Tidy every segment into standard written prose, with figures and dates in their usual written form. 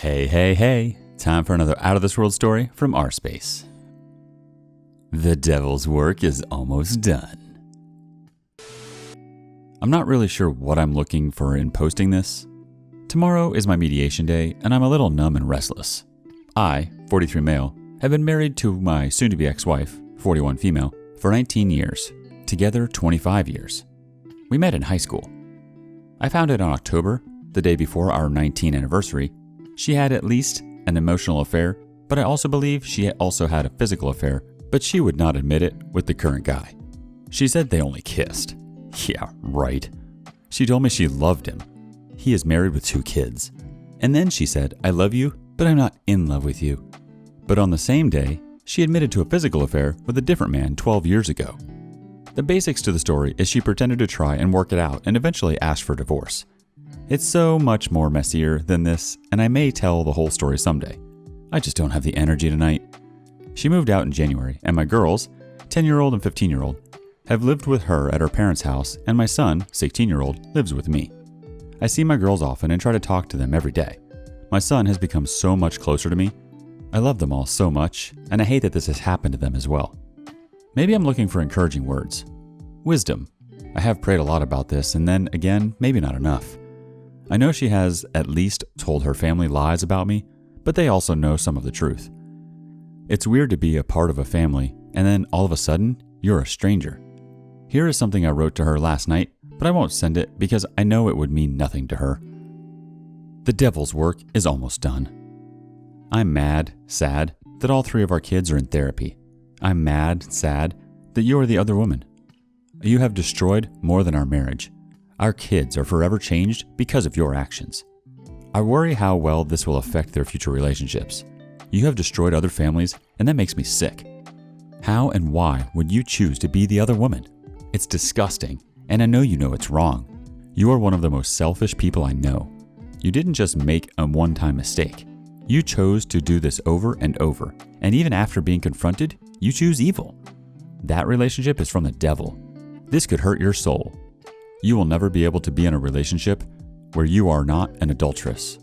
Hey, time for another out of this world story from rSpace. The devil's work is almost done. I'm not really sure what I'm looking for in posting this. Tomorrow is my mediation day and I'm a little numb and restless. I, 43 male, have been married to my soon-to-be ex-wife, 41 female, for 19 years, together 25 years. We met in high school. I found out in October, the day before our 19th anniversary, she had at least an emotional affair, but I also believe she also had a physical affair, but she would not admit it with the current guy. She said they only kissed. Yeah, right. She told me she loved him. He is married with 2 kids. And then she said, I love you, but I'm not in love with you. But on the same day, she admitted to a physical affair with a different man 12 years ago. The basics to the story is she pretended to try and work it out and eventually asked for divorce. It's so much more messier than this, and I may tell the whole story someday. I just don't have the energy tonight. She moved out in January, and my girls, 10-year-old and 15-year-old, have lived with her at her parents' house, and my son, 16-year-old, lives with me. I see my girls often and try to talk to them every day. My son has become so much closer to me. I love them all so much, and I hate that this has happened to them as well. Maybe I'm looking for encouraging words. Wisdom. I have prayed a lot about this, and then, again, maybe not enough. I know she has at least told her family lies about me, but they also know some of the truth. It's weird to be a part of a family, and then all of a sudden, you're a stranger. Here is something I wrote to her last night, but I won't send it because I know it would mean nothing to her. The devil's work is almost done. I'm mad, sad, that all 3 of our kids are in therapy. I'm mad, sad, that you are the other woman. You have destroyed more than our marriage. Our kids are forever changed because of your actions. I worry how well this will affect their future relationships. You have destroyed other families, and that makes me sick. How and why would you choose to be the other woman? It's disgusting, and I know you know it's wrong. You are one of the most selfish people I know. You didn't just make a one-time mistake. You chose to do this over and over, and even after being confronted, you choose evil. That relationship is from the devil. This could hurt your soul. You will never be able to be in a relationship where you are not an adulteress.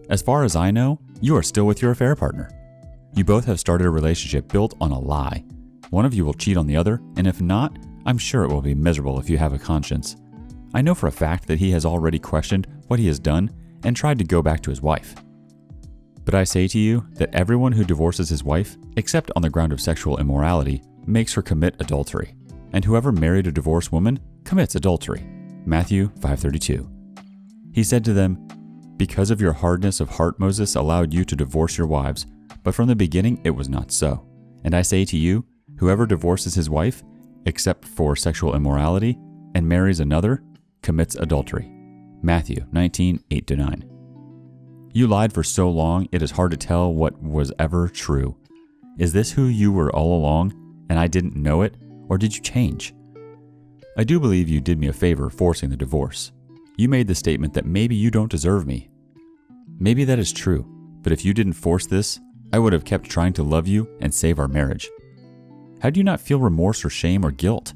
As far as I know, you are still with your affair partner. You both have started a relationship built on a lie. One of you will cheat on the other, and if not, I'm sure it will be miserable if you have a conscience. I know for a fact that he has already questioned what he has done and tried to go back to his wife. But I say to you that everyone who divorces his wife, except on the ground of sexual immorality, makes her commit adultery. And whoever married a divorced woman commits adultery. Matthew 5:32. He said to them, because of your hardness of heart Moses allowed you to divorce your wives, but from the beginning it was not so. And I say to you, whoever divorces his wife, except for sexual immorality, and marries another, commits adultery. Matthew 19:8-9. You lied for so long it is hard to tell what was ever true. Is this who you were all along, and I didn't know it, or did you change? I do believe you did me a favor forcing the divorce. You made the statement that maybe you don't deserve me. Maybe that is true, but if you didn't force this, I would have kept trying to love you and save our marriage. How do you not feel remorse or shame or guilt?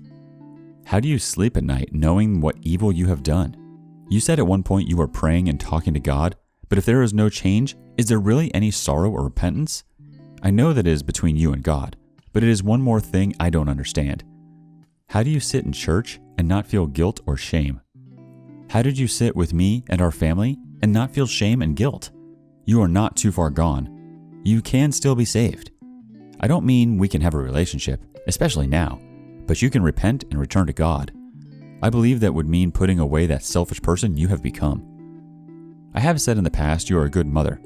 How do you sleep at night knowing what evil you have done? You said at one point you were praying and talking to God, but if there is no change, is there really any sorrow or repentance? I know that it is between you and God, but it is one more thing I don't understand. How do you sit in church and not feel guilt or shame? How did you sit with me and our family and not feel shame and guilt? You are not too far gone. You can still be saved. I don't mean we can have a relationship, especially now, but you can repent and return to God. I believe that would mean putting away that selfish person you have become. I have said in the past you are a good mother.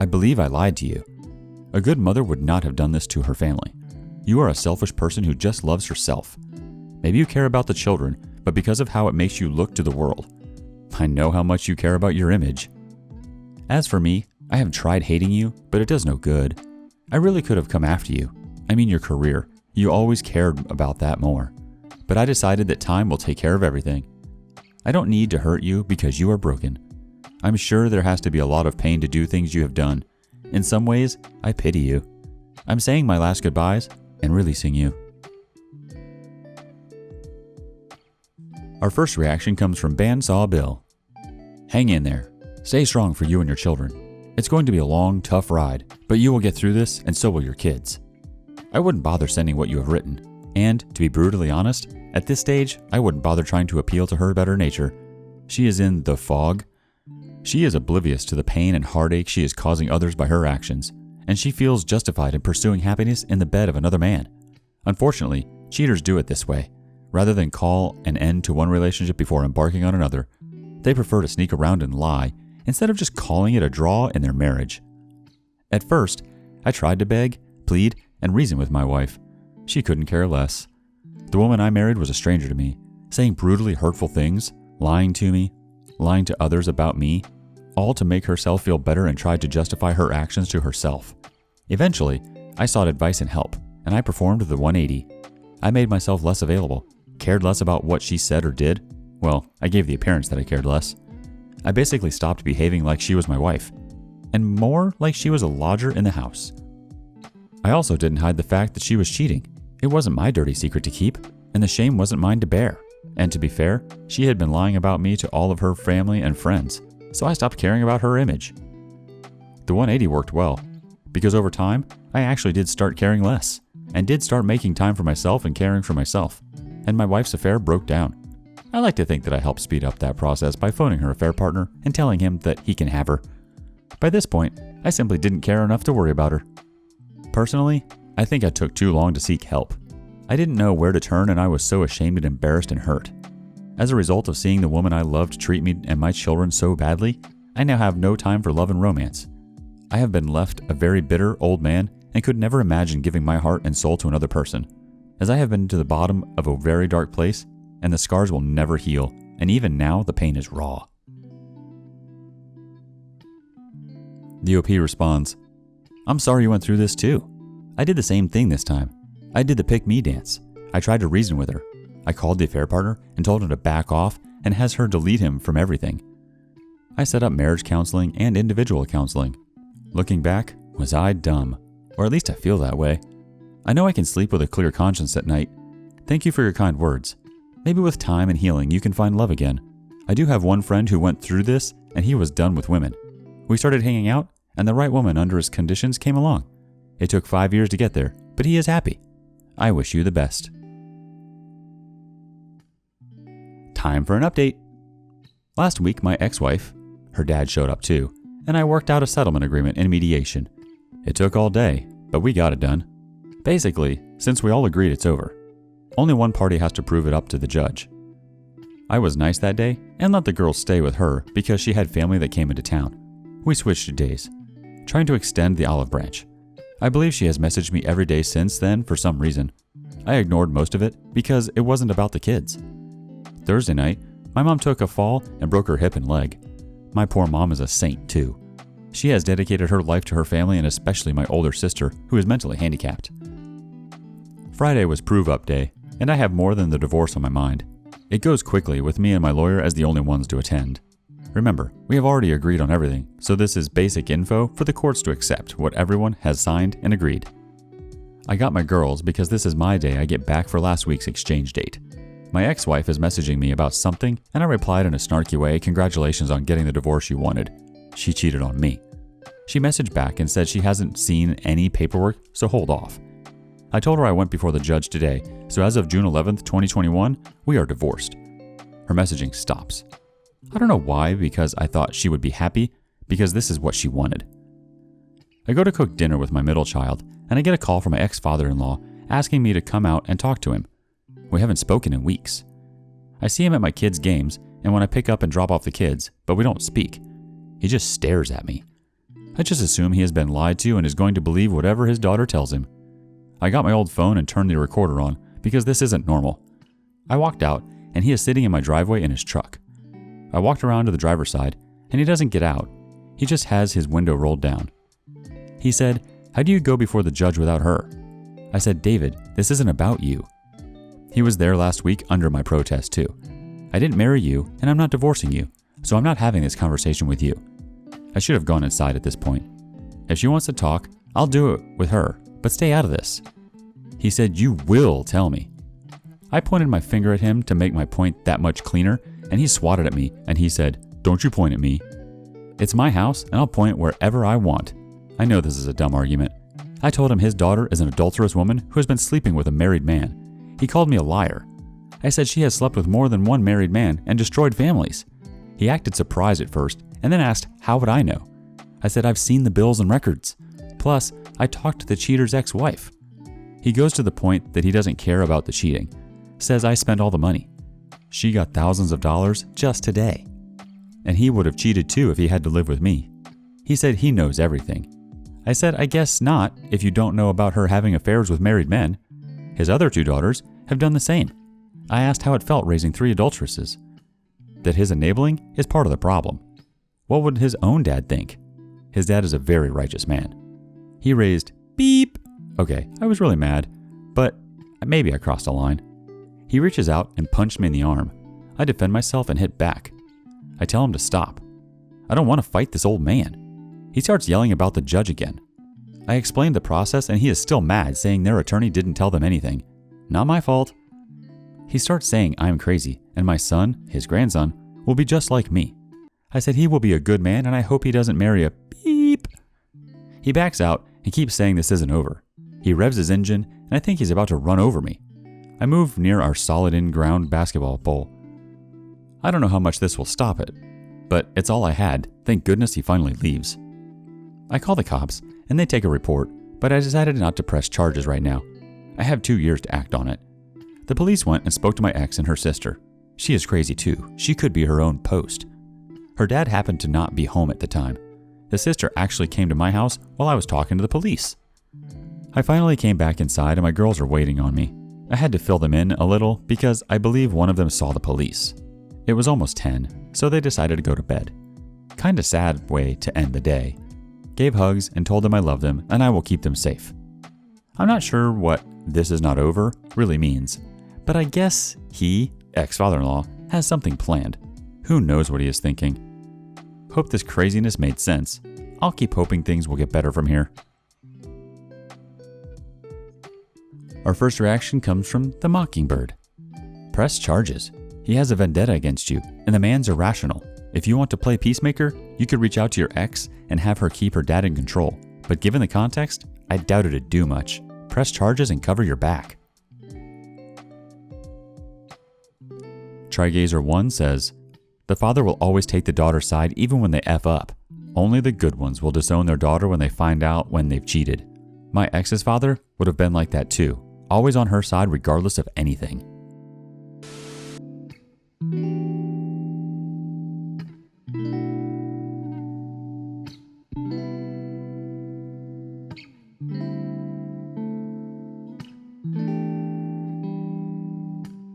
I believe I lied to you. A good mother would not have done this to her family. You are a selfish person who just loves herself. Maybe you care about the children, but because of how it makes you look to the world. I know how much you care about your image. As for me, I have tried hating you, but it does no good. I really could have come after you. I mean your career. You always cared about that more. But I decided that time will take care of everything. I don't need to hurt you because you are broken. I'm sure there has to be a lot of pain to do things you have done. In some ways, I pity you. I'm saying my last goodbyes and releasing you. Our first reaction comes from Bandsaw Bill. Hang in there. Stay strong for you and your children. It's going to be a long, tough ride, but you will get through this and so will your kids. I wouldn't bother sending what you have written. And, to be brutally honest, at this stage, I wouldn't bother trying to appeal to her better nature. She is in the fog. She is oblivious to the pain and heartache she is causing others by her actions, and she feels justified in pursuing happiness in the bed of another man. Unfortunately, cheaters do it this way. Rather than call an end to one relationship before embarking on another, they prefer to sneak around and lie instead of just calling it a draw in their marriage. At first, I tried to beg, plead, and reason with my wife. She couldn't care less. The woman I married was a stranger to me, saying brutally hurtful things, lying to me, lying to others about me, all to make herself feel better and tried to justify her actions to herself. Eventually, I sought advice and help, and I performed the 180. I made myself less available, cared less about what she said or did. Well, I gave the appearance that I cared less. I basically stopped behaving like she was my wife, and more like she was a lodger in the house. I also didn't hide the fact that she was cheating. It wasn't my dirty secret to keep, and the shame wasn't mine to bear. And to be fair, she had been lying about me to all of her family and friends, so I stopped caring about her image. The 180 worked well, because over time, I actually did start caring less, and did start making time for myself and caring for myself, and my wife's affair broke down. I like to think that I helped speed up that process by phoning her affair partner and telling him that he can have her. By this point, I simply didn't care enough to worry about her. Personally, I think I took too long to seek help. I didn't know where to turn and I was so ashamed and embarrassed and hurt. As a result of seeing the woman I loved treat me and my children so badly, I now have no time for love and romance. I have been left a very bitter old man and could never imagine giving my heart and soul to another person, as I have been to the bottom of a very dark place and the scars will never heal, and even now the pain is raw. The OP responds, "I'm sorry you went through this too. I did the same thing this time. I did the pick me dance. I tried to reason with her. I called the affair partner and told her to back off and has her delete him from everything. I set up marriage counseling and individual counseling. Looking back, was I dumb? Or at least I feel that way. I know I can sleep with a clear conscience at night. Thank you for your kind words. Maybe with time and healing you can find love again. I do have one friend who went through this and he was done with women. We started hanging out and the right woman under his conditions came along. It took 5 years to get there, but he is happy. I wish you the best." Time for an update. Last week, my ex-wife, her dad showed up too, and I worked out a settlement agreement in mediation. It took all day, but we got it done. Basically, since we all agreed it's over, only one party has to prove it up to the judge. I was nice that day and let the girl stay with her because she had family that came into town. We switched days, trying to extend the olive branch. I believe she has messaged me every day since then for some reason. I ignored most of it because it wasn't about the kids. Thursday night, my mom took a fall and broke her hip and leg. My poor mom is a saint too. She has dedicated her life to her family and especially my older sister, who is mentally handicapped. Friday was prove-up day, and I have more than the divorce on my mind. It goes quickly with me and my lawyer as the only ones to attend. Remember, we have already agreed on everything, so this is basic info for the courts to accept what everyone has signed and agreed. I got my girls because this is my day I get back for last week's exchange date. My ex-wife is messaging me about something, and I replied in a snarky way, "Congratulations on getting the divorce you wanted." She cheated on me. She messaged back and said she hasn't seen any paperwork, so hold off. I told her I went before the judge today, so as of June 11th, 2021, we are divorced. Her messaging stops. I don't know why, because I thought she would be happy, because this is what she wanted. I go to cook dinner with my middle child, and I get a call from my ex-father-in-law asking me to come out and talk to him. We haven't spoken in weeks. I see him at my kids' games, and when I pick up and drop off the kids, but we don't speak. He just stares at me. I just assume he has been lied to and is going to believe whatever his daughter tells him. I got my old phone and turned the recorder on, because this isn't normal. I walked out, and he is sitting in my driveway in his truck. I walked around to the driver's side, and he doesn't get out. He just has his window rolled down. He said, "How do you go before the judge without her?" I said, "David, this isn't about you." He was there last week under my protest too. I didn't marry you, and I'm not divorcing you, so I'm not having this conversation with you. I should have gone inside at this point. If she wants to talk, I'll do it with her, but stay out of this. He said, "You will tell me." I pointed my finger at him to make my point that much cleaner, and he swatted at me and he said, "Don't you point at me." It's my house and I'll point wherever I want. I know this is a dumb argument. I told him his daughter is an adulterous woman who has been sleeping with a married man. He called me a liar. I said she has slept with more than one married man and destroyed families. He acted surprised at first and then asked, how would I know? I said I've seen the bills and records. Plus, I talked to the cheater's ex-wife. He goes to the point that he doesn't care about the cheating. Says I spent all the money. She got thousands of dollars just today. And he would have cheated too if he had to live with me. He said he knows everything. I said I guess not if you don't know about her having affairs with married men. His other 2 daughters have done the same. I asked how it felt raising 3 adulteresses. That his enabling is part of the problem. What would his own dad think? His dad is a very righteous man. He raised beep. Okay, I was really mad, but maybe I crossed a line. He reaches out and punched me in the arm. I defend myself and hit back. I tell him to stop. I don't want to fight this old man. He starts yelling about the judge again. I explained the process and he is still mad, saying their attorney didn't tell them anything. Not my fault. He starts saying I'm crazy and my son, his grandson, will be just like me. I said he will be a good man and I hope he doesn't marry a beep. He backs out and keeps saying this isn't over. He revs his engine and I think he's about to run over me. I move near our solid in-ground basketball pole. I don't know how much this will stop it, but it's all I had. Thank goodness he finally leaves. I call the cops and they take a report, but I decided not to press charges right now. I have 2 years to act on it. The police went and spoke to my ex and her sister. She is crazy too. She could be her own post. Her dad happened to not be home at the time. The sister actually came to my house while I was talking to the police. I finally came back inside and my girls are waiting on me. I had to fill them in a little because I believe one of them saw the police. It was almost 10, so they decided to go to bed. Kinda sad way to end the day. Gave hugs and told them I love them and I will keep them safe. I'm not sure what "this is not over" really means, but I guess he, ex-father-in-law, has something planned. Who knows what he is thinking? Hope this craziness made sense. I'll keep hoping things will get better from here. Our first reaction comes from the Mockingbird. Press charges. He has a vendetta against you, and the man's irrational. If you want to play peacemaker, you could reach out to your ex and have her keep her dad in control. But given the context, I doubt it'd do much. Press charges and cover your back. Trigazer1 says, the father will always take the daughter's side even when they F up. Only the good ones will disown their daughter when they find out when they've cheated. My ex's father would have been like that too, always on her side regardless of anything.